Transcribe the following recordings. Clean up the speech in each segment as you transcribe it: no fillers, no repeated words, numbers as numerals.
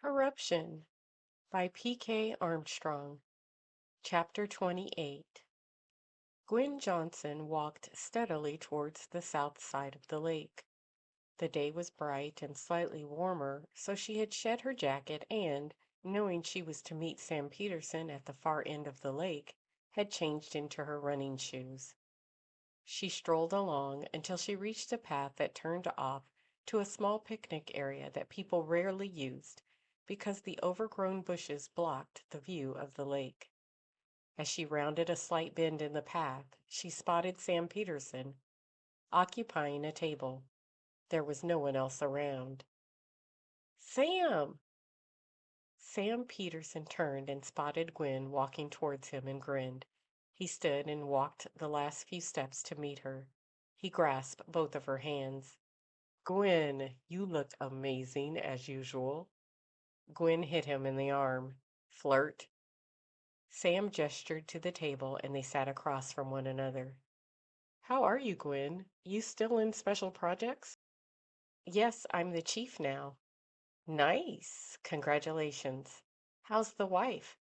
Corruption by P.K. Armstrong. Chapter 28. Gwen Johnson walked steadily towards the south side of the lake. The day was bright and slightly warmer, so she had shed her jacket and, knowing she was to meet Sam Peterson at the far end of the lake, had changed into her running shoes. She strolled along until she reached a path that turned off to a small picnic area that people rarely used because the overgrown bushes blocked the view of the lake. As she rounded a slight bend in the path, she spotted Sam Peterson occupying a table. There was no one else around. Sam! Sam Peterson turned and spotted Gwen walking towards him and grinned. He stood and walked the last few steps to meet her. He grasped both of her hands. Gwen, you look amazing as usual. Gwen hit him in the arm. Flirt. Sam gestured to the table and they sat across from one another. How are you, Gwen? You still in special projects? Yes, I'm the chief now. Nice. Congratulations. How's the wife?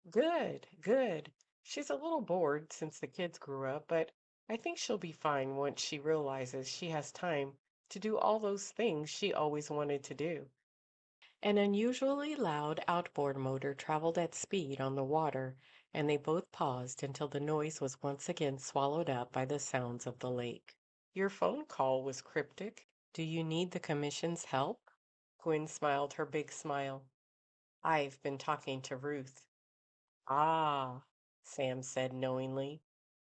Good, good. She's a little bored since the kids grew up, but I think she'll be fine once she realizes she has time to do all those things she always wanted to do. An unusually loud outboard motor traveled at speed on the water, and they both paused until the noise was once again swallowed up by the sounds of the lake. Your phone call was cryptic. Do you need the commission's help? Gwen smiled her big smile. I've been talking to Ruth. Ah, Sam said knowingly.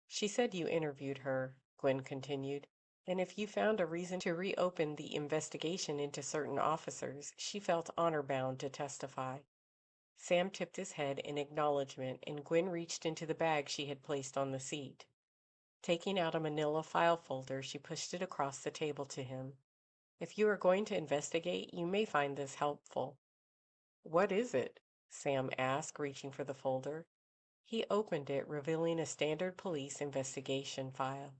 She said you interviewed her, Gwen continued, and if you found a reason to reopen the investigation into certain officers, she felt honor bound to testify. Sam tipped his head in acknowledgement, and Gwen reached into the bag she had placed on the seat. Taking out a manila file folder, she pushed it across the table to him. If you are going to investigate, you may find this helpful. What is it? Sam asked, reaching for the folder. He opened it, revealing a standard police investigation file.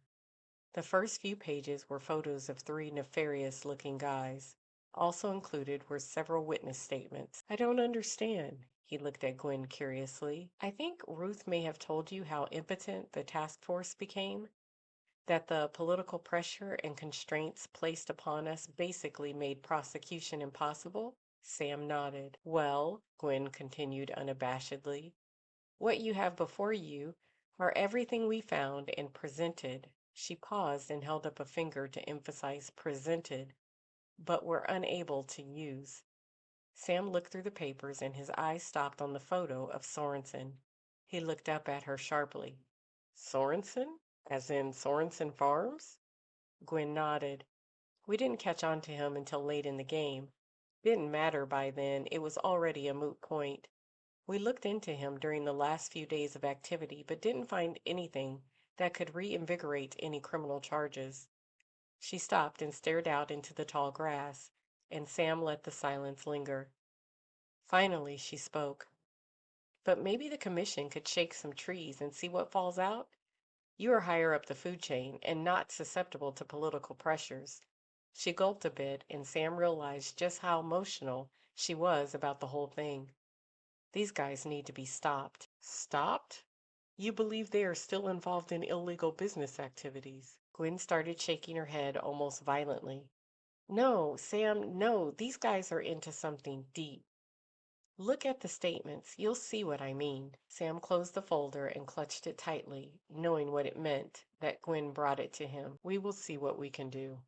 The first few pages were photos of three nefarious-looking guys. Also included were several witness statements. I don't understand. He looked at Gwen curiously. I think Ruth may have told you how impotent the task force became, that the political pressure and constraints placed upon us basically made prosecution impossible? Sam nodded. Well, Gwen continued unabashedly, what you have before you are everything we found and presented. She paused and held up a finger to emphasize presented, but were unable to use. Sam looked through the papers and his eyes stopped on the photo of Sorensen. He looked up at her sharply. Sorensen? As in Sorensen Farms? Gwen nodded. We didn't catch on to him until late in the game. Didn't matter by then, it was already a moot point. We looked into him during the last few days of activity, but didn't find anything that could reinvigorate any criminal charges. She stopped and stared out into the tall grass, and Sam let the silence linger. Finally, she spoke. But maybe the commission could shake some trees and see what falls out? You are higher up the food chain and not susceptible to political pressures. She gulped a bit, and Sam realized just how emotional she was about the whole thing. These guys need to be stopped. Stopped? You believe they are still involved in illegal business activities? Gwen started shaking her head almost violently. No, Sam, no, these guys are into something deep. Look at the statements. You'll see what I mean. Sam closed the folder and clutched it tightly, knowing what it meant that Gwen brought it to him. We will see what we can do.